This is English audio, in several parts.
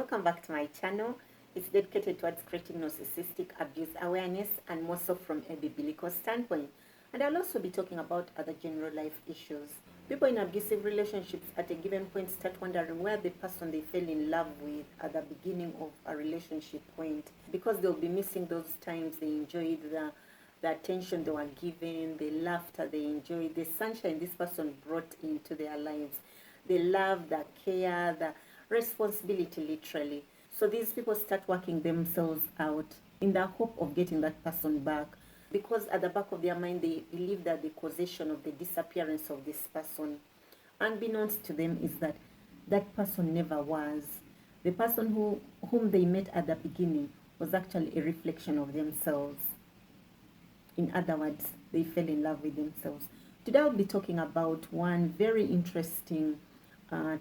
Welcome back to my channel. It's dedicated towards creating narcissistic abuse awareness and more so from a biblical standpoint. And I'll also be talking about other general life issues. People in abusive relationships at a given point start wondering where the person they fell in love with at the beginning of a relationship went, because they'll be missing those times they enjoyed, the attention they were given, the laughter they enjoyed, the sunshine this person brought into their lives, the love, the care, the responsibility, literally. So these people start working themselves out in the hope of getting that person back, because at the back of their mind they believe that the causation of the disappearance of this person, unbeknownst to them, is that that person never was. The person whom they met at the beginning was actually a reflection of themselves. In other words, they fell in love with themselves. Today I'll be talking about one very interesting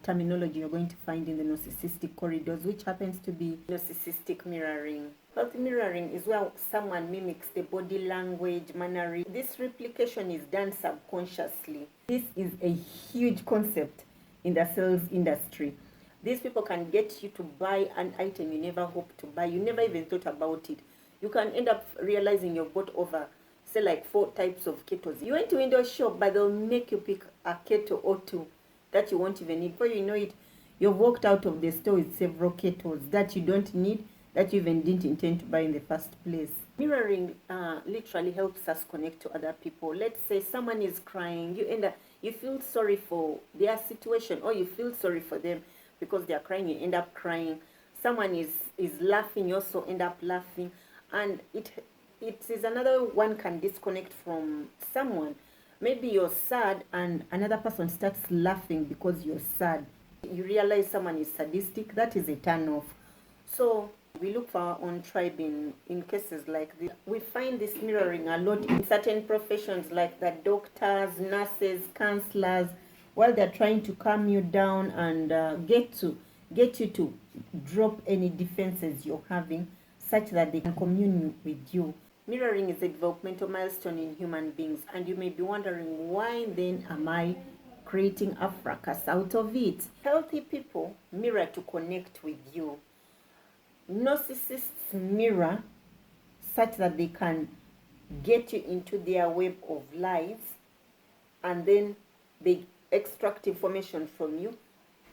terminology you're going to find in the narcissistic corridors, which happens to be narcissistic mirroring. Healthy mirroring is where someone mimics the body language, mannerism. This replication is done subconsciously. This is a huge concept in the sales industry. These people can get you to buy an item you never hoped to buy. You never even thought about it. You can end up realizing you've bought over, say, like 4 types of kettles. You went to window shop, but they'll make you pick a kettle or 2 that you won't even need. Before you know it, you've walked out of the store with several kettles that you don't need, that you even didn't intend to buy in the first place. Mirroring literally helps us connect to other people. Let's say someone is crying, you feel sorry for their situation, or you feel sorry for them because they are crying, you end up crying. Someone is laughing, you also end up laughing. And it is another one can disconnect from someone. Maybe you're sad and another person starts laughing because you're sad. You realize someone is sadistic. That is a turn off. So we look for our own tribe in cases like this. We find this mirroring a lot in certain professions, like the doctors, nurses, counselors, while they're trying to calm you down and get you to drop any defenses you're having, such that they can commune with you. Mirroring is a developmental milestone in human beings, and you may be wondering, why then am I creating a fracas out of it? Healthy people mirror to connect with you. Narcissists mirror such that they can get you into their web of lies, and then they extract information from you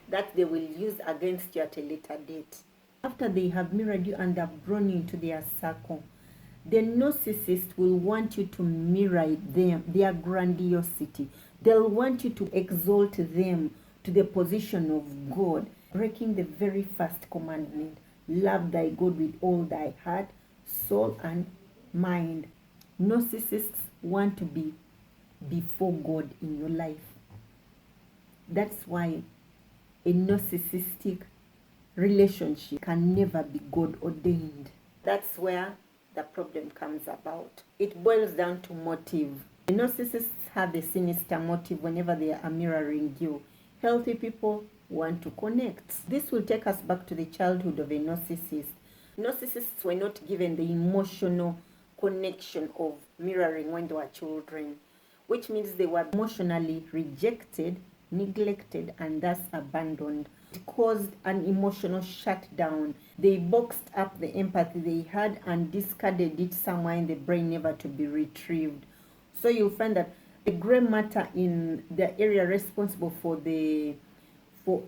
that they will use against you at a later date. After they have mirrored you and have drawn you into their circle, the narcissist will want you to mirror them, their grandiosity. They'll want you to exalt them to the position of God, breaking the very first commandment: love thy God with all thy heart, soul, and mind. Narcissists want to be before God in your life. That's why a narcissistic relationship can never be God ordained. That's where the problem comes about. It boils down to motive. The narcissists have a sinister motive whenever they are mirroring you. Healthy people want to connect. This will take us back to the childhood of a narcissist. Narcissists were not given the emotional connection of mirroring when they were children, which means they were emotionally rejected, neglected, and thus abandoned. It caused an emotional shutdown. They boxed up the empathy they had and discarded it somewhere in the brain, never to be retrieved. So you'll find that the gray matter in the area responsible for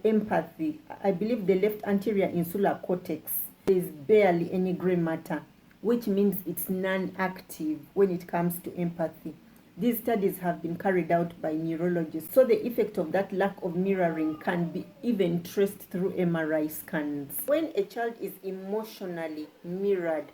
empathy, I believe the left anterior insular cortex, there is barely any gray matter, which means it's non-active when it comes to empathy. These studies have been carried out by neurologists, so the effect of that lack of mirroring can be even traced through MRI scans. When a child is emotionally mirrored,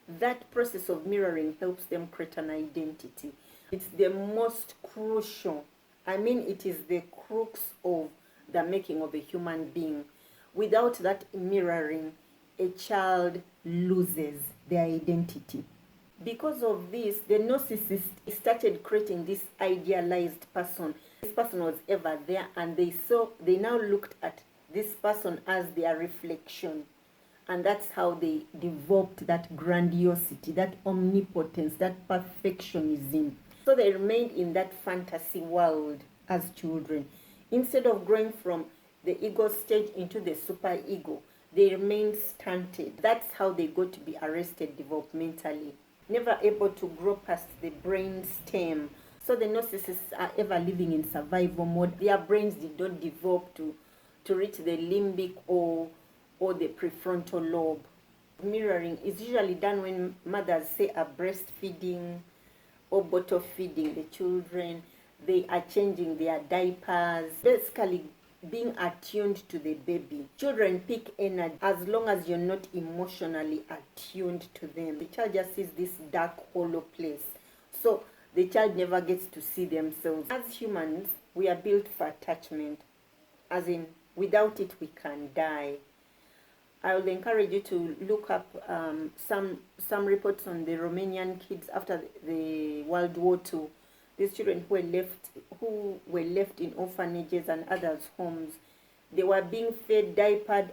that process of mirroring helps them create an identity. It's the most crucial. It is the crux of the making of a human being. Without that mirroring, a child loses their identity. Because of this, the narcissist started creating this idealized person. This person was ever there, and they now looked at this person as their reflection. And that's how they developed that grandiosity, that omnipotence, that perfectionism. So they remained in that fantasy world as children. Instead of growing from the ego stage into the super ego, they remain stunted. That's how they go to be arrested developmentally. Never able to grow past the brain stem. So the narcissists are ever living in survival mode. Their brains did not develop to reach the limbic or the prefrontal lobe. Mirroring is usually done when mothers, say, are breastfeeding or bottle feeding the children. They are changing their diapers, basically being attuned to the baby. Children pick energy as long as you're not emotionally attuned to them. The child just sees this dark, hollow place. So the child never gets to see themselves. As humans, we are built for attachment. As in, without it, we can die. I will encourage you to look up some reports on the Romanian kids after the World War II. These children who were left in orphanages and others' homes, they were being fed, diapered,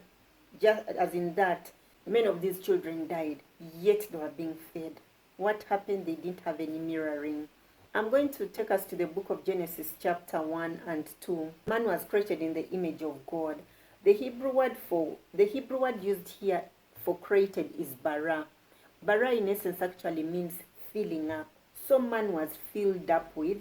just as in that. Many of these children died, yet they were being fed. What happened? They didn't have any mirroring. I'm going to take us to the book of Genesis chapter 1 and 2. Man was created in the image of God. The Hebrew word used here for created is bara. Bara in essence actually means filling up. So man was filled up with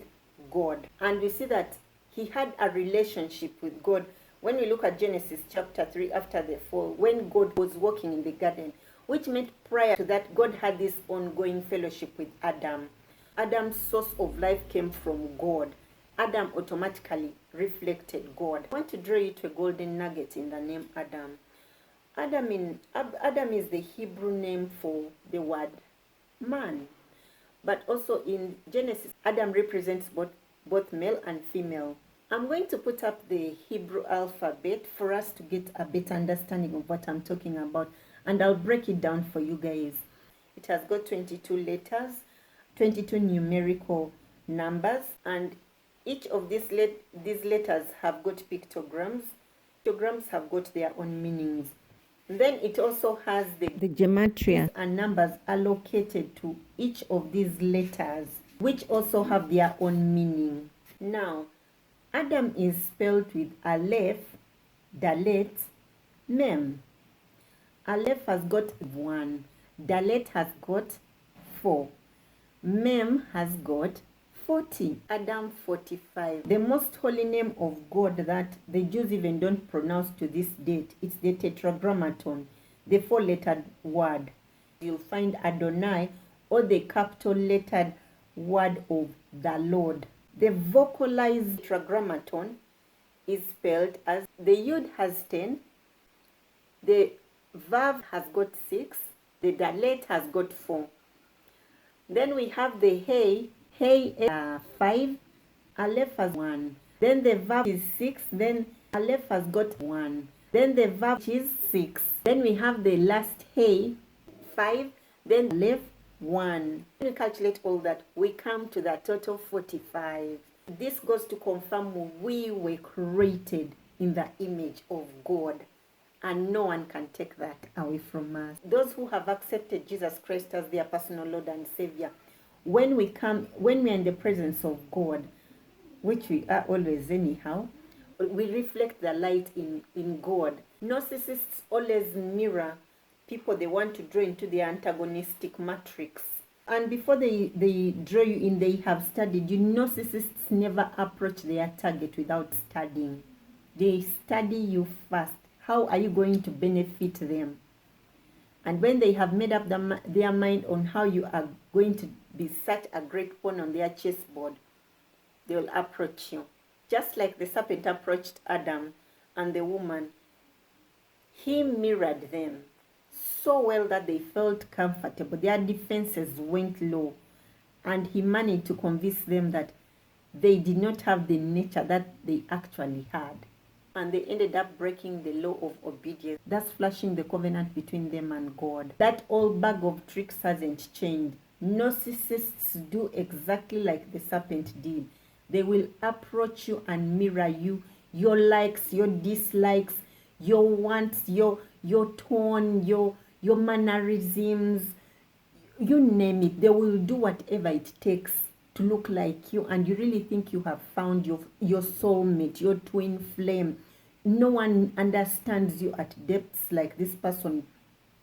God. And we see that he had a relationship with God. When we look at Genesis chapter 3 after the fall, when God was walking in the garden, which meant prior to that, God had this ongoing fellowship with Adam. Adam's source of life came from God. Adam automatically reflected God. I want to draw you to a golden nugget in the name Adam. Adam is the Hebrew name for the word man. But also in Genesis, Adam represents both male and female. I'm going to put up the Hebrew alphabet for us to get a better understanding of what I'm talking about. And I'll break it down for you guys. It has got 22 letters, 22 numerical numbers, and each of these letters have got pictograms. Pictograms have got their own meanings. Then it also has the gematria and numbers allocated to each of these letters, which also have their own meaning. Now, Adam is spelled with Aleph, Dalet, Mem. Aleph has got 1, Dalet has got 4, Mem has got 40. Adam 45. The most holy name of God that the Jews even don't pronounce to this date. It's the Tetragrammatone, the 4-lettered word. You'll find Adonai or the capital lettered word of the Lord. The vocalized Tetragrammatone is spelled as the Yud has 10, the Vav has got 6, the Dalet has got 4. Then we have the Hey. Hey is 5, Aleph has 1. Then the Vav is 6, then Aleph has got 1. Then the Vav is 6. Then we have the last Hey, 5, then Aleph 1. When we calculate all that, we come to the total 45. This goes to confirm we were created in the image of God. And no one can take that away from us. Those who have accepted Jesus Christ as their personal Lord and Savior, when we are in the presence of God, which we are always anyhow, we reflect the light in God. Narcissists always mirror people they want to draw into their antagonistic matrix. And before they draw you in, they have studied. Narcissists never approach their target without studying. They study you first. How are you going to benefit them? And when they have made up their mind on how you are going to be such a great pawn on their chessboard, they will approach you. Just like the serpent approached Adam and the woman, he mirrored them so well that they felt comfortable. Their defenses went low. And he managed to convince them that they did not have the nature that they actually had. And they ended up breaking the law of obedience, thus flashing the covenant between them and God. That old bag of tricks hasn't changed. Narcissists do exactly like the serpent did. They will approach you and mirror you, your likes, your dislikes, your wants, your tone, your mannerisms, you name it. They will do whatever it takes to look like you, and you really think you have found your soulmate, your twin flame, No one understands you at depths like this person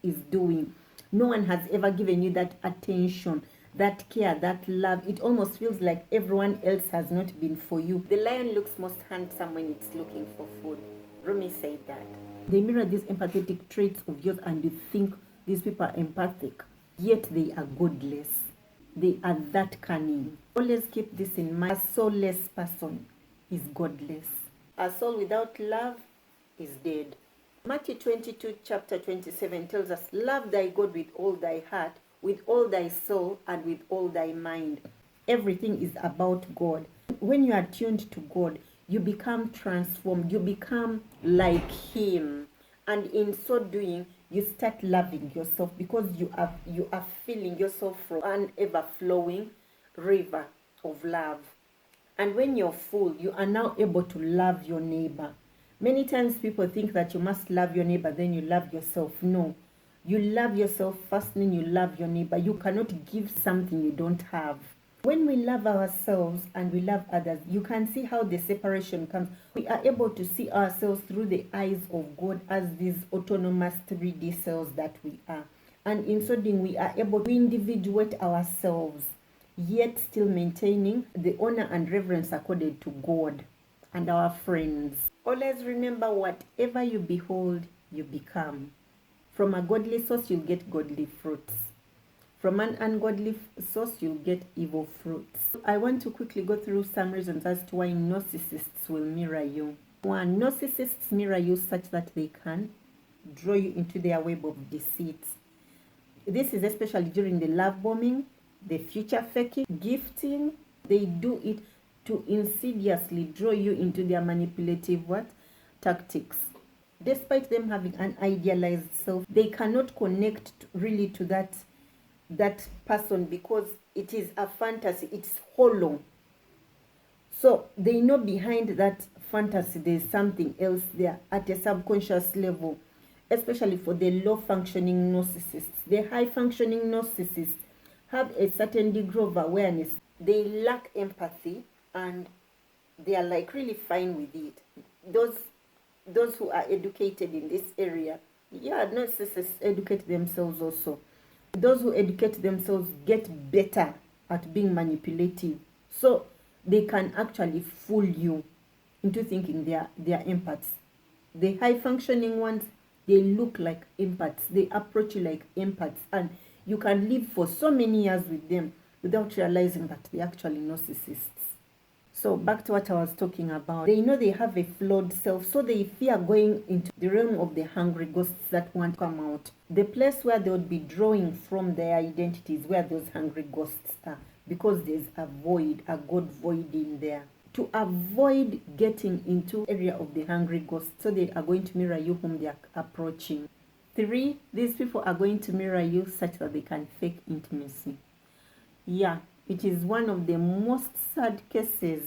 is doing. No one has ever given you that attention, that care, that love. It almost feels like everyone else has not been for you. The lion looks most handsome when it's looking for food. Rumi said that. They mirror these empathetic traits of yours and you think these people are empathic, yet they are godless. They are that cunning. Always keep this in mind. A soulless person is godless. A soul without love is dead. Matthew 22, chapter 27 tells us, love thy God with all thy heart, with all thy soul, and with all thy mind. Everything is about God. When you are tuned to God, you become transformed. You become like Him. And in so doing, you start loving yourself because you are filling yourself from an ever-flowing river of love. And when you're full, you are now able to love your neighbor. Many times people think that you must love your neighbor, then you love yourself. No. You love yourself first, then you love your neighbor. You cannot give something you don't have. When we love ourselves and we love others, you can see how the separation comes. We are able to see ourselves through the eyes of God as these autonomous 3D cells that we are. And in so doing, we are able to individuate ourselves, yet still maintaining the honor and reverence accorded to God and our friends. Always remember, whatever you behold, you become. From a godly source, you'll get godly fruits. From an ungodly source, you'll get evil fruits. I want to quickly go through some reasons as to why narcissists will mirror you. One, narcissists mirror you such that they can draw you into their web of deceit. This is especially during the love bombing, the future faking, gifting. They do it to insidiously draw you into their manipulative tactics. Despite them having an idealized self, they cannot connect really to that person because it is a fantasy. It's hollow. So they know behind that fantasy there's something else there at a subconscious level, especially for the low functioning narcissists. The high functioning narcissists have a certain degree of awareness. They lack empathy and they are like really fine with it. Those who are educated in this area, narcissists educate themselves also. Those who educate themselves get better at being manipulative. So they can actually fool you into thinking they are empaths. The high functioning ones, they look like empaths. They approach you like empaths. And you can live for so many years with them without realizing that they're actually narcissists. So back to what I was talking about. They know they have a flawed self, so they fear going into the realm of the hungry ghosts that want to come out. The place where they would be drawing from their identities, where those hungry ghosts are, because there's a void, a God void in there. To avoid getting into the area of the hungry ghosts, so they are going to mirror you whom they are approaching. 3, these people are going to mirror you such that they can fake intimacy. Yeah. It is one of the most sad cases.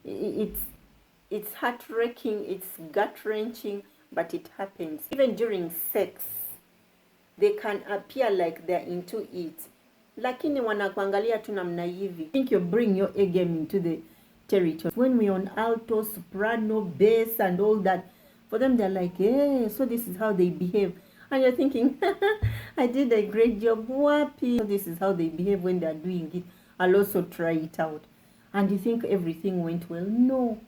It's heart-wrenching, it's gut-wrenching, but it happens. Even during sex, they can appear like they're into it. Lakini wanakuangalia tu namna hivi. I think you bring your A game into the territory. When we're on alto, soprano, bass, and all that, for them they're like, yeah, so this is how they behave. And you're thinking, I did a great job. Wapi. This is how they behave when they're doing it. I'll also try it out. And you think everything went well. No.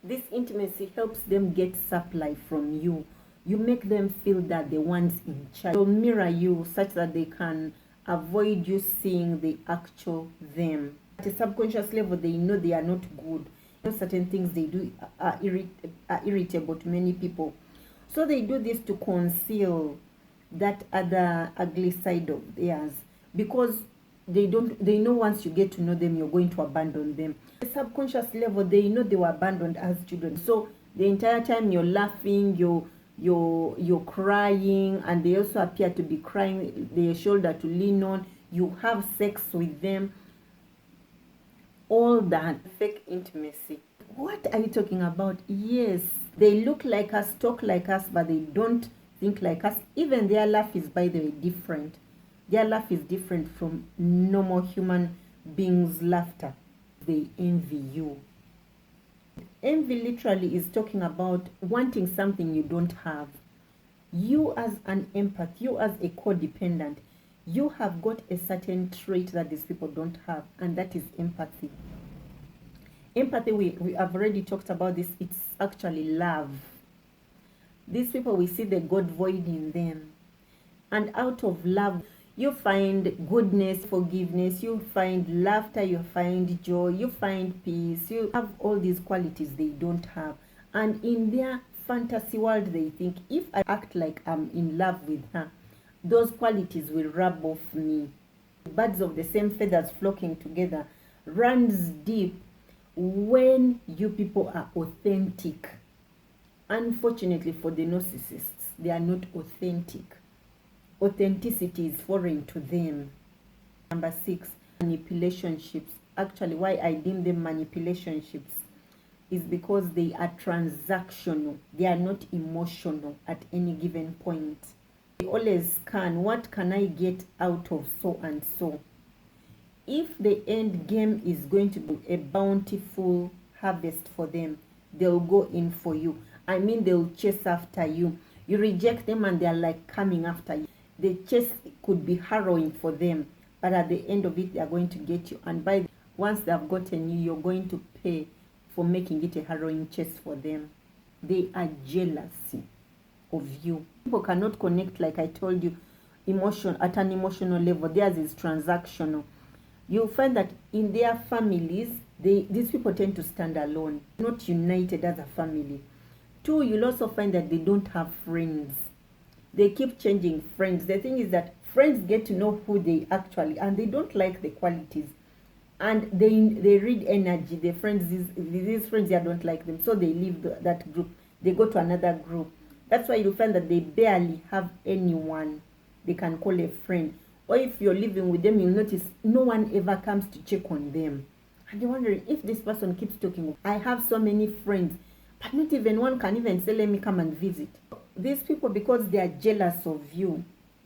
This intimacy helps them get supply from you. You make them feel that they're the ones in charge. They'll mirror you such that they can avoid you seeing the actual them. At a subconscious level, they know they are not good. Certain things they do are irritable to many people. So they do this to conceal that other ugly side of theirs, because they know once you get to know them, you're going to abandon them. At the subconscious level, they know they were abandoned as children. So the entire time you're laughing, you're crying, and they also appear to be crying, their shoulder to lean on, you have sex with them. All that fake intimacy. What are you talking about? Yes, they look like us, talk like us, but they don't think like us. Even their laugh is, by the way, different. Their laugh is different from normal human beings' laughter. They envy you. Envy literally is talking about wanting something you don't have. You as an empath, you as a codependent, you have got a certain trait that these people don't have, and that is empathy. Empathy, we have already talked about this. It's actually love. These people, we see the God void in them. And out of love, you find goodness, forgiveness, you find laughter, you find joy, you find peace. You have all these qualities they don't have. And in their fantasy world, they think, if I act like I'm in love with her, those qualities will rub off me. Birds of the same feathers flocking together runs deep when you people are authentic. Unfortunately for the narcissists, they are not authentic. Authenticity is foreign to them. Number 6, manipulationships. Actually, why I deem them manipulationships is because they are transactional. They are not emotional at any given point. They always scan, what can I get out of so and so? If the end game is going to be a bountiful harvest for them, they'll go in for you. I mean, they'll chase after you. You reject them and they're like coming after you. The chase could be harrowing for them, but at the end of it, they're going to get you. And once they've gotten you, you're going to pay for making it a harrowing chase for them. They are jealous of you. People cannot connect, like I told you, at an emotional level. Theirs is transactional. You'll find that in their families, these people tend to stand alone, not united as a family. 2, you'll also find that they don't have friends. They keep changing friends. The thing is that friends get to know who they actually, and they don't like the qualities. And they read energy. The friends, these friends, they don't like them. So they leave that group. They go to another group. That's why you'll find that they barely have anyone they can call a friend. Or if you're living with them, you'll notice no one ever comes to check on them. And you're wondering, if this person keeps talking, I have so many friends, but not even one can even say, let me come and visit. These people, because they are jealous of you,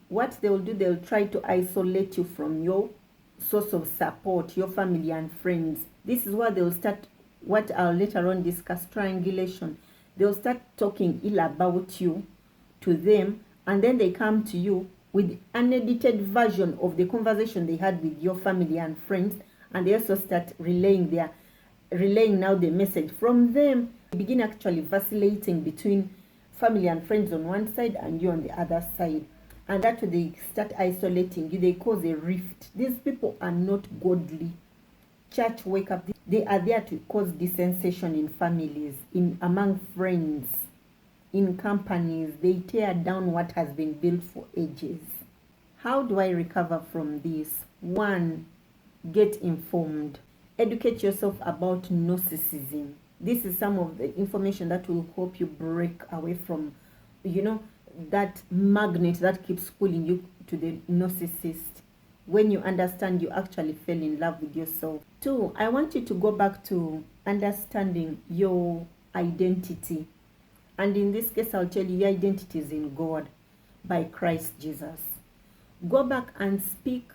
what they'll do, they'll try to isolate you from your source of support, your family and friends. This is where they'll start, what I'll later on discuss, triangulation. They'll start talking ill about you to them, and then they come to you with unedited version of the conversation they had with your family and friends, and they also start relaying now the message from them. They begin actually vacillating between family and friends on one side and you on the other side, and that way they start isolating you. They cause a rift. These people are not godly. Church, wake up. They are there to cause dissensation in families, among friends, in companies. They tear down what has been built for ages. How do I recover from this? 1, get informed. Educate yourself about narcissism. This is some of the information that will help you break away from, that magnet that keeps pulling you to the narcissist. When you understand, you actually fell in love with yourself. 2, I want you to go back to understanding your identity. And in this case, I'll tell you, your identity is in God by Christ Jesus. Go back and speak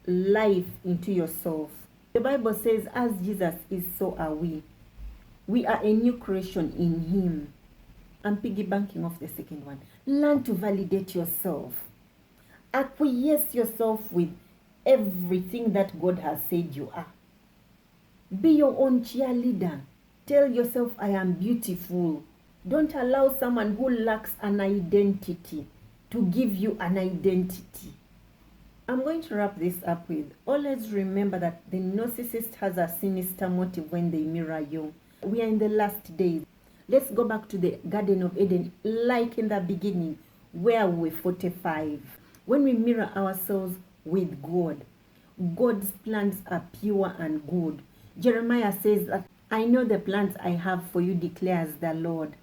life into yourself. The Bible says, as Jesus is, so are we. We are a new creation in Him. I'm piggybacking off the second one. Learn to validate yourself. Acquiesce yourself with everything that God has said you are. Be your own cheerleader. Tell yourself, I am beautiful. Don't allow someone who lacks an identity to give you an identity. I'm going to wrap this up with, always remember that the narcissist has a sinister motive when they mirror you. We are in the last days. Let's go back to the Garden of Eden, like in the beginning, where we were 45. When we mirror ourselves with God, God's plans are pure and good. Jeremiah says that, I know the plans I have for you, declares the Lord.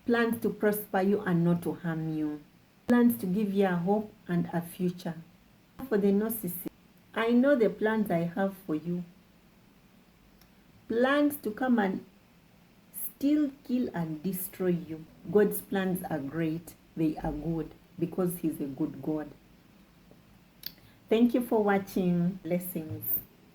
Plans to prosper you and not to harm you. Plans to give you a hope and a future. For the narcissist, I know the plans I have for you. Plans to come and steal, kill, and destroy you. God's plans are great. They are good because He's a good God. Thank you for watching. Blessings.